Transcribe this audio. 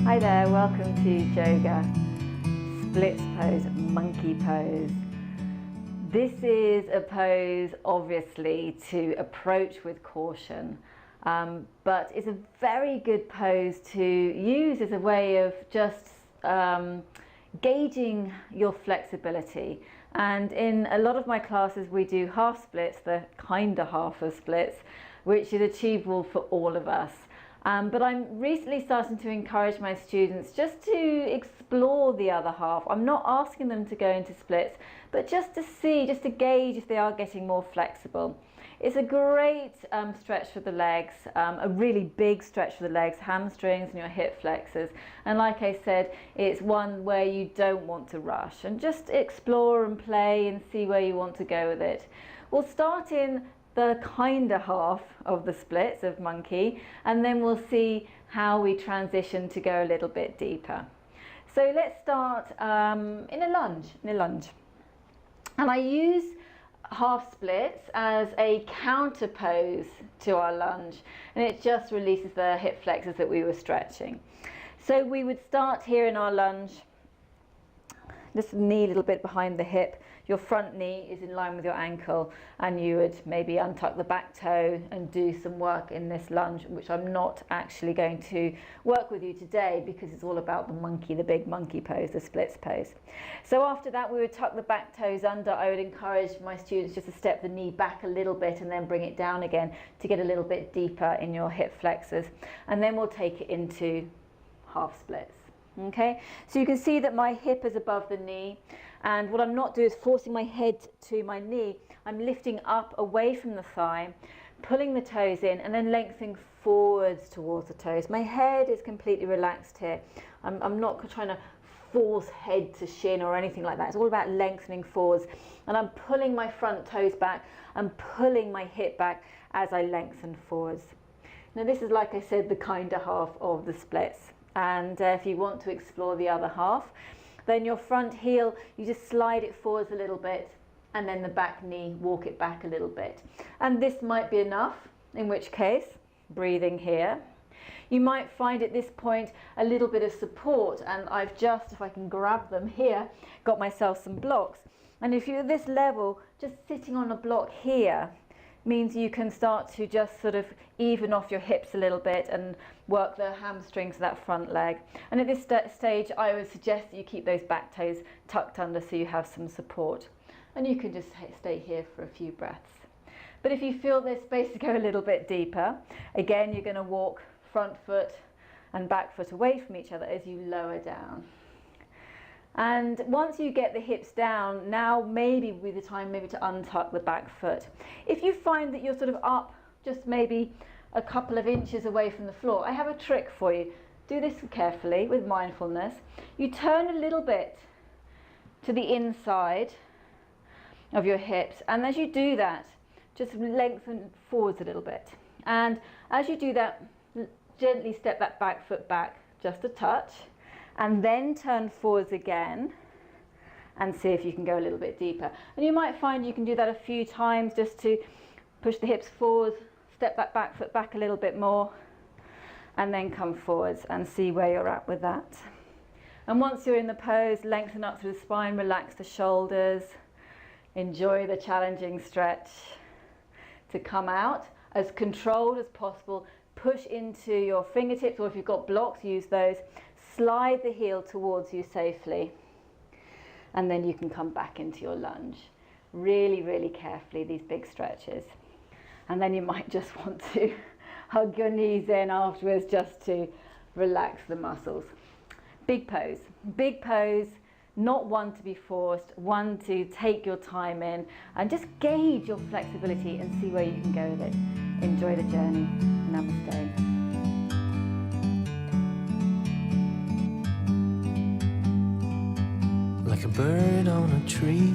Hi there, welcome to JOGA, splits pose, monkey pose. This is a pose obviously to approach with caution, but it's a very good pose to use as a way of just gauging your flexibility. And in a lot of my classes we do half splits, the kinda half of splits, which is achievable for all of us. But I'm recently starting to encourage my students just to explore the other half. I'm not asking them to go into splits, but just to see, just to gauge if they are getting more flexible. It's a great stretch for the legs, a really big stretch for the legs, hamstrings and your hip flexors. And like I said, it's one where you don't want to rush and just explore and play and see where you want to go with it. We'll start in the kinda half of the splits of monkey, and then we'll see how we transition to go a little bit deeper. So let's start in a lunge. And I use half splits as a counter pose to our lunge, and it just releases the hip flexors that we were stretching. So we would start here in our lunge, just knee a little bit behind the hip. Your front knee is in line with your ankle, and you would maybe untuck the back toe and do some work in this lunge, which I'm not actually going to work with you today because it's all about the monkey, the big monkey pose, the splits pose. So after that, we would tuck the back toes under. I would encourage my students just to step the knee back a little bit and then bring it down again to get a little bit deeper in your hip flexors. And then we'll take it into half splits. Okay, so you can see that my hip is above the knee, and what I'm not doing is forcing my head to my knee. I'm lifting up away from the thigh, pulling the toes in, and then lengthening forwards towards the toes. My head is completely relaxed here. I'm not trying to force head to shin or anything like that. It's all about lengthening forwards, and I'm pulling my front toes back and pulling my hip back as I lengthen forwards. Now this is, like I said, the kinda half of the splits. And if you want to explore the other half, then your front heel, you just slide it forwards a little bit, and then the back knee, walk it back a little bit. And this might be enough, in which case, breathing here. You might find at this point a little bit of support, and I've just, if I can grab them here, got myself some blocks. And if you're at this level, just sitting on a block here means you can start to just sort of even off your hips a little bit and work the hamstrings of that front leg. And at this stage, I would suggest that you keep those back toes tucked under so you have some support. And you can just stay here for a few breaths. But if you feel there's space to go a little bit deeper, again, you're going to walk front foot and back foot away from each other as you lower down. And once you get the hips down, now maybe be the time maybe to untuck the back foot. If you find that you're sort of up just maybe a couple of inches away from the floor, I have a trick for you. Do this carefully with mindfulness. You turn a little bit to the inside of your hips, and as you do that, just lengthen forwards a little bit. And as you do that, gently step that back foot back just a touch, and then turn forwards again and see if you can go a little bit deeper. And you might find you can do that a few times just to push the hips forward, step that back foot back a little bit more, and then come forwards and see where you're at with that. And once you're in the pose, lengthen up through the spine, relax the shoulders, enjoy the challenging stretch. To come out as controlled as possible, push into your fingertips, or if you've got blocks, use those. Slide the heel towards you safely, and then you can come back into your lunge. Really, really carefully, these big stretches. And then you might just want to hug your knees in afterwards just to relax the muscles. Big pose, not one to be forced, one to take your time in and just gauge your flexibility and see where you can go with it. Enjoy the journey. Namaste. Like a bird on a tree,